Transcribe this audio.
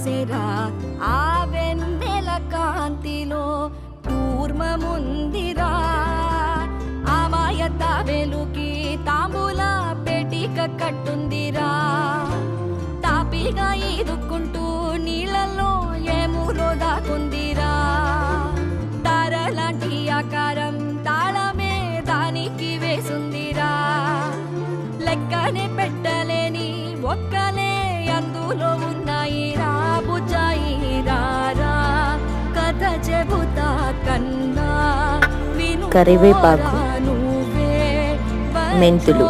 పూసెరా ఆ వెన్నెల కాంతిలో కూర్మముందిరా అమాయత వెలుకి తాంబూల పెటిక కట్టుందిరా తాపిగా ఈదుకుంటూ నీళ్ళల్లో ఏములో దాకుందిరా తారలాంటి ఆకారం తాళమే దానికి వేసుందిరా లెక్కనే పెట్టలేని ఒక్కలే అందులో ఉన్నాయి రా బుజ్జాయి రారా కథ చెబుతా కన్నా కరివేపాకు, మెంతులు